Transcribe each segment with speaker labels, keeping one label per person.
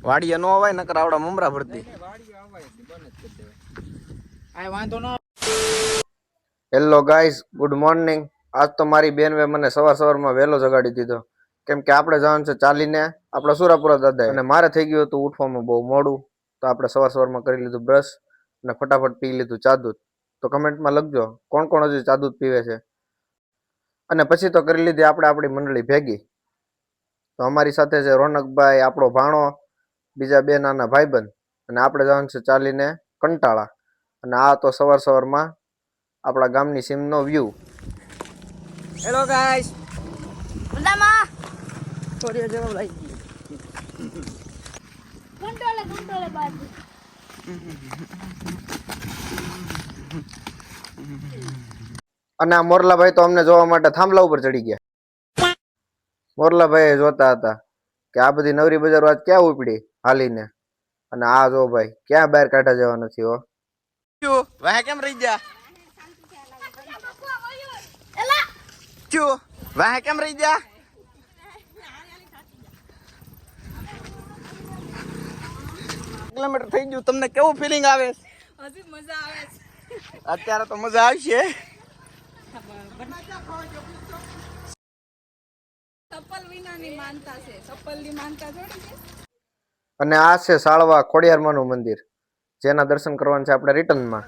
Speaker 1: વાડીએ નો અવાય નકર આવડા મમરા ભરતી. Hello guys, good morning. આજ તો મારી બેનવે મને સવારમાં વહેલો જગાડી દીધો, કેમ કે આપણે જવાનું છે ચાલીને આપણા સુરાપુરા દાદા, અને મારે થઈ ગયું હતું ઉઠવામાં બહુ મોડું. તો આપણે સવારમાં કરી લીધું બ્રશ અને ફટાફટ પી લીધું ચા દૂધ. તો કમેન્ટમાં લખજો કોણ કોણ હજી ચા દૂધ પીવે છે. અને પછી તો કરી લીધી આપણે આપણી મંડળી ભેગી. તો અમારી સાથે છે રોનકભાઈ, આપણો ભાણો, બીજા બે નાના ભાઈબંધ, અને આપણે જવાનું છે ચાલીને કંટાળા. અને આ તો સવારમાં આપણા ગામની સીમનો વ્યૂ. હેલો ગાઈસ,
Speaker 2: મજામાં
Speaker 1: થોડી જવાબ લાગી ગઈ.
Speaker 2: કંટ્રોલે બાજુ
Speaker 1: અને આ મોરલાભાઈ તો અમને જોવા માટે થાંભલા ઉપર ચડી ગયા. મોરલાભાઈ જોતા હતા કે આ બધી નવરી બજારો આજ ક્યાં ઉપડી હાલીને, અને આ જો ભાઈ ક્યાં બહાર કાઢા જવા નથી. હો વાહ કેમ રહી ગયા? વાહ કેમ રહી ગયા? કિલોમીટર થઈ ગયું, તમને કેવું ફીલિંગ આવે?
Speaker 2: હજી મજા આવે છે.
Speaker 1: અત્યારે તો મજા આવશે.
Speaker 2: ચપ્પલ વિનાની માનતા છે, ચપ્પલની માનતા જોડી છે.
Speaker 1: અને આ છે સાળવા ખોડિયારમાંનું મંદિર, જેના દર્શન કરવાના છે આપણે રિટર્નમાં.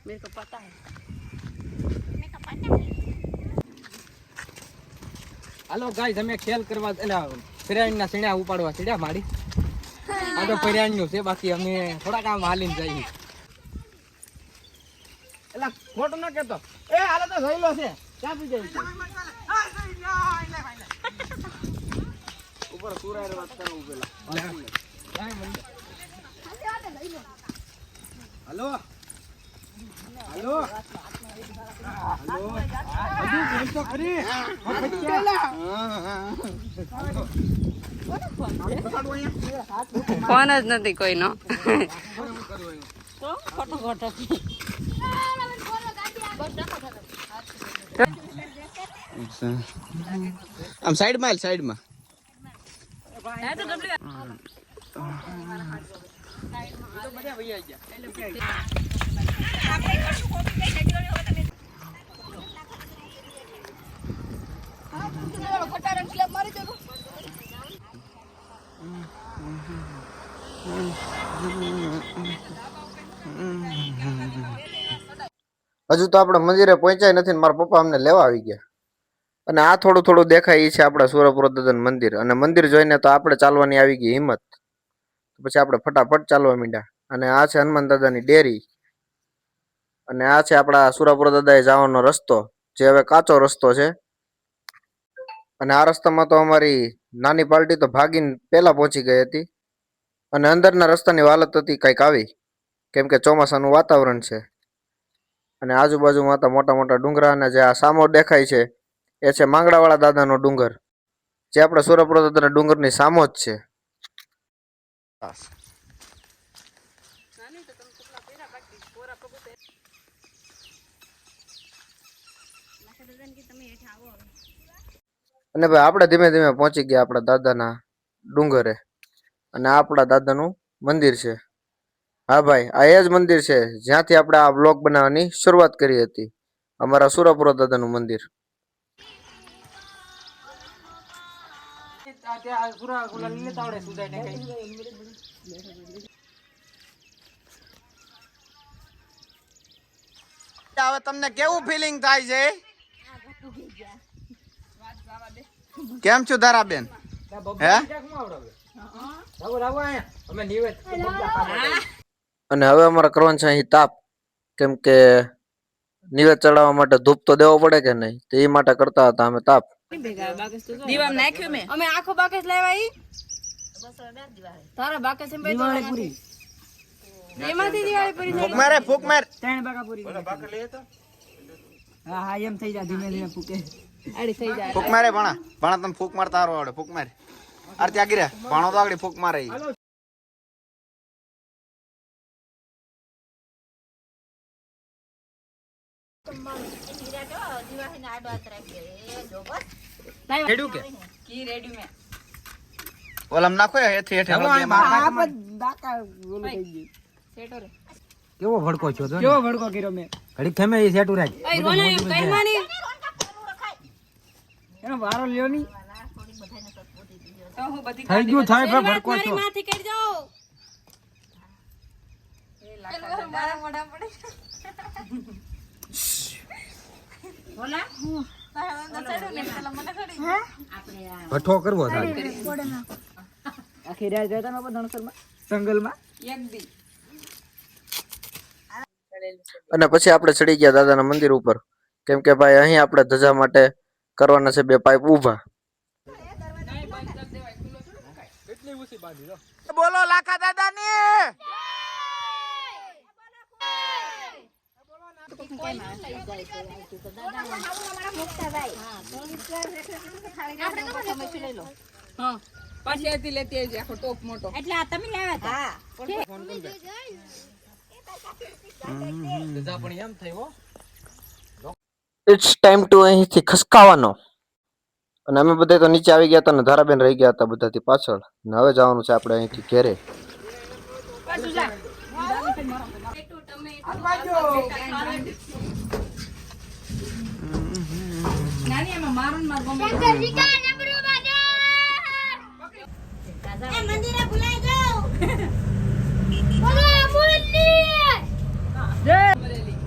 Speaker 2: मेरे को पता है.
Speaker 3: હાલો ગાઈસ, અમે ખેલ કરવા ફરિયાણીના સીણા ઉપાડવા સીડ્યા માડી. આ તો ફરિયાણીનું છે, બાકી અમે થોડાક આમ હાલીને જઈએ. એલા ખોટું ન કહેતો. એ હાલો તો થયેલો છે, ક્યાં પી જાય છે? ઉપર સુરાય વાત કરો પેલા. હાલો હાલો હાલો, હજુ બોલ તો ખરી.
Speaker 2: ફોન જ નથી કોઈનો. ખોટો ખોટો
Speaker 1: આમ સાઈડમાં સાઈડમાં હજુ તો આપણે મંદિરે પહોંચાય નથી ને મારા પપ્પા અમને લેવા આવી ગયા. અને આ થોડું થોડું દેખાય એ છે આપણા સુરપુરા દાદાનું મંદિર. અને મંદિર જોઈને તો આપણે ચાલવાની આવી ગઈ હિંમત. પછી આપણે ફટાફટ ચાલવા માંડ્યા. અને આ છે હનુમાન દાદાની ડેરી. અને આ છે આપણા સુરપુરા દાદાએ જવાનો રસ્તો, જે હવે કાચો રસ્તો છે. અને આ રસ્તામાં તો અમારી નાની પાર્ટી તો ભાગીને પેલા પહોંચી ગઈ હતી. અને અંદરના રસ્તાની હાલત હતી કંઈક આવી, કેમ કે ચોમાસાનું વાતાવરણ છે. અને આજુબાજુમાં તો મોટા મોટા ડુંગરા, અને જે આ સામો દેખાય છે એ છે માંગડાવાળા દાદાનો ડુંગર, જે આપણે સુરપુરા દાદાના ડુંગરની સામો જ છે. અને ભાઈ આપણે ધીમે ધીમે પહોંચી ગયા આપણા દાદાના ડુંગરે. અને આ આપણા દાદાનું મંદિર છે. હા ભાઈ, આ એ જ મંદિર છે જ્યાંથી આપણે આ બ્લોગ બનાવવાની શરૂઆત કરી હતી, અમારા સુરપુરા દાદાનું મંદિર. હવે તમને કેવું ફીલિંગ થાય છે? કેમ છો ધારાબેન? હે? અને હવે અમારે કરવાનું છે અહીં તાપ, કેમ કે નિવેદ ચડાવવા માટે ધૂપ તો દેવો પડે કે નહીં, તો એ માટે કરતા હતા અમે તાપ.
Speaker 2: દીવા નાખ્યો મે. અમે આખો બાકસ લેવા ઈ. તારા બાકસ એમ દિવાળી પૂરી. એમાંથી દિવાળી પૂરી.
Speaker 1: ફૂક મારે, ફૂક માર.
Speaker 3: ત્રણ બાકા પૂરી. બાકા લઈએ તો. હા હા, એમ થઈ જાય, ધીમે ધીમે ફૂકે.
Speaker 2: આડી થઈ જાય.
Speaker 1: ફૂક મારે ભણા. ભણા તમે ફૂક મારતા હારો આવડે. ફૂક મારે. આરતી આગી રે. ભણો તો આગળ ફૂક મારે.
Speaker 3: ખેડ્યું કે
Speaker 2: કી રેડી મે
Speaker 1: ઓલામ નાખો હેઠે હેઠે
Speaker 2: સેટો રે
Speaker 3: કેવો ભડકો છો તો કેવો ભડકો કર્યો મે ઘડી ખેમે એ સેટું રાખ
Speaker 2: ઓય રોને એમ કઈમાની
Speaker 3: એનો વારો લ્યો ની
Speaker 2: તો હું બધી
Speaker 3: થઈ ગયું થાય પણ ભડકો
Speaker 2: મારી
Speaker 3: છો
Speaker 2: માથી કરી જાઓ એ લાખા મારા મોઢા પડે બોલા
Speaker 3: ભઠ્ઠો કરવો થાય આખી રાત જતા નો ધણસરમાં જંગલમાં
Speaker 2: એક દી
Speaker 1: અને પછી આપણે ચડી ગયા દાદાના મંદિર ઉપર કેમ કે ભાઈ અહીં આપણે ધજા માટે કરવાના છે 2 પાઇપ ઊભા. બોલો લાખા દાદાની
Speaker 2: હા પાછી આથી લેતી આવજે આખો ટોપ મોટો એટલે આ તમે લાવ્યા હતા
Speaker 3: પણ એમ થયો
Speaker 1: ઇટ્સ ટાઈમ ટુ અહીંથી ખસકાવાનો. અને અમે બધા તો નીચે આવી ગયા હતા ને ધારાબેન રહી ગયા હતા બધાથી પાછળ. ને હવે જવાનું છે આપણે અહીંથી ઘેરે.
Speaker 2: નાની એમાં મારું માર મમ્મી મંદિરે ભૂલાઈ જાઓ બોલો મુન્ની જય બરેલી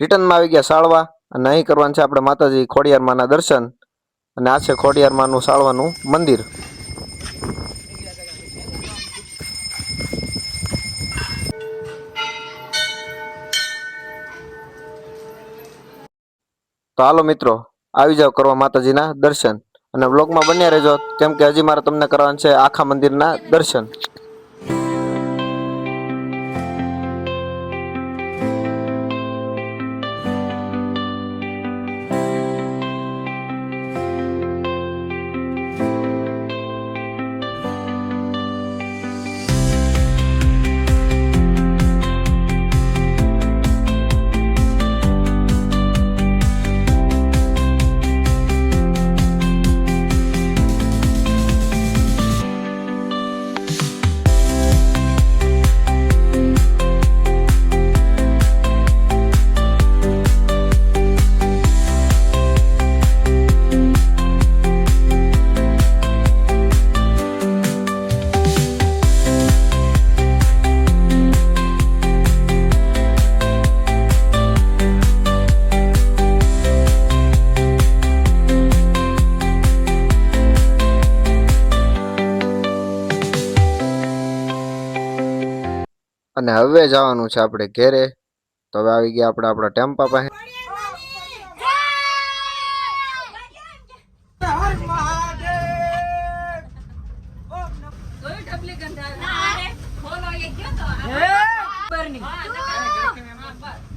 Speaker 1: રિટર્નમાં આવી ગયા સાળવા અને અહીં કરવાનું છે આપણે માતાજી ખોડિયારમાંના દર્શન. અને આ છે ખોડિયારમાંનું સાળવાનું મંદિર. તો હાલો મિત્રો આવી જાવ કરવા માતાજીના દર્શન અને વ્લોગમાં બન્યા રહેજો કેમ કે હજી મારે તમને કરવાના છે આખા મંદિરના દર્શન. અને હવે જવાનું છે આપણે ઘેરે. તો હવે આવી ગયા આપણે આપણા ટેમ્પા પાસે.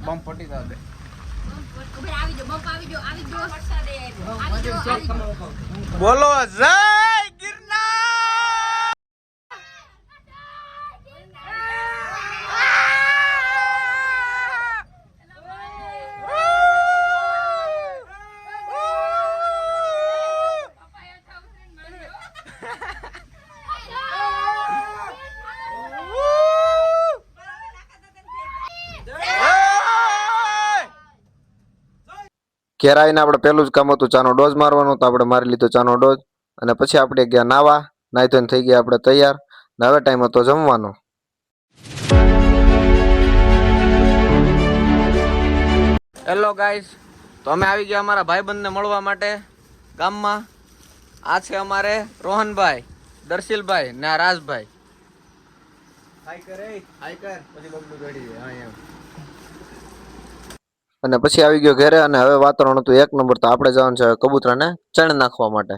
Speaker 1: બમ ફટી જાવ દે. બોલો જય ગિરનાર. ઘેર આવીને આપણે પહેલું જ કામ હતું ચાનો ડોઝ મારવાનો. તો આપણે મારી લીધો ચાનો ડોઝ અને પછી આપણે ગયા નાવા. નાઈ ધોઈને થઈ ગયા આપણે તૈયાર. ને હવે ટાઈમ હતો જમવાનો. હેલો ગાઈસ, તો અમે આવી ગયા અમારા ભાઈબંધને મળવા માટે ગામમાં. આ છે અમારે રોહનભાઈ, દર્શિલભાઈ ને આ રાજભાઈ. અને પછી આવી ગયો ઘરે અને હવે વાતાવરણ હતું 1 નંબર. તો આપણે જવાનું છે કબૂતરાને ચણ નાખવા માટે.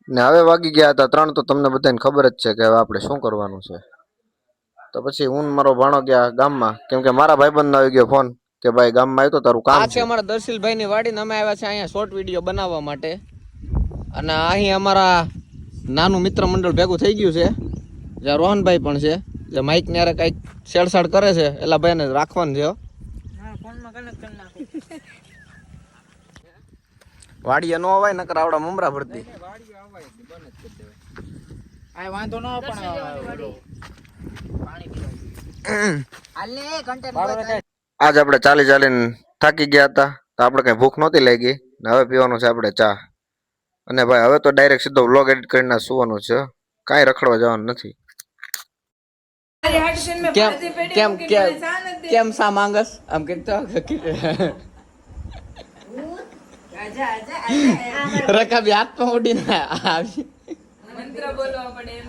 Speaker 1: ને હવે વાગી ગયા હતા 3 તો તમને બધાને ખબર જ છે કે હવે આપણે શું કરવાનું છે. તો પછી હું ને મારો ભાણો ગયા ગામમાં, કેમ કે મારા ભાઈબંધનો આવી ગયો ફોન કે ભાઈ ગામમાં આવ્યો તો તારું કામ
Speaker 3: આ છે અમારા દર્શીલભાઈ ની વાડી ને અમે આવ્યા છે અહીંયા શોર્ટ વિડીયો બનાવવા માટે. અને અહીં અમારા નાનું મિત્ર મંડળ ભેગું થઈ ગયું છે, જ્યાં રોહનભાઈ પણ છે, જે માઇક ને કઈક છેડછાડ કરે છે. એલા ભાઈ ને રાખવાનું છે. વાડીએ નો અવાય નકર આવડા મમરા ભરતી.
Speaker 4: આ વાંધો ન પણ
Speaker 1: આજ આપણે ચાલીને થાકી ગયા હતા, તો આપણે કઈ ભૂખ નહોતી લાગી ને હવે પીવાનું છે આપણે ચા. અને ભાઈ હવે તો ડાયરેક્ટ સીધો વ્લોગ એડિટ કરીને સુવાનું છે, કાંઈ રખડવા જવાનું નથી.
Speaker 3: કેમ કેમ કેમ કેમ સા માંગસ આમ કેતો રકાબી હાથ પણ ઉડીને આવી.
Speaker 2: મંત્ર બોલવા પડે એમ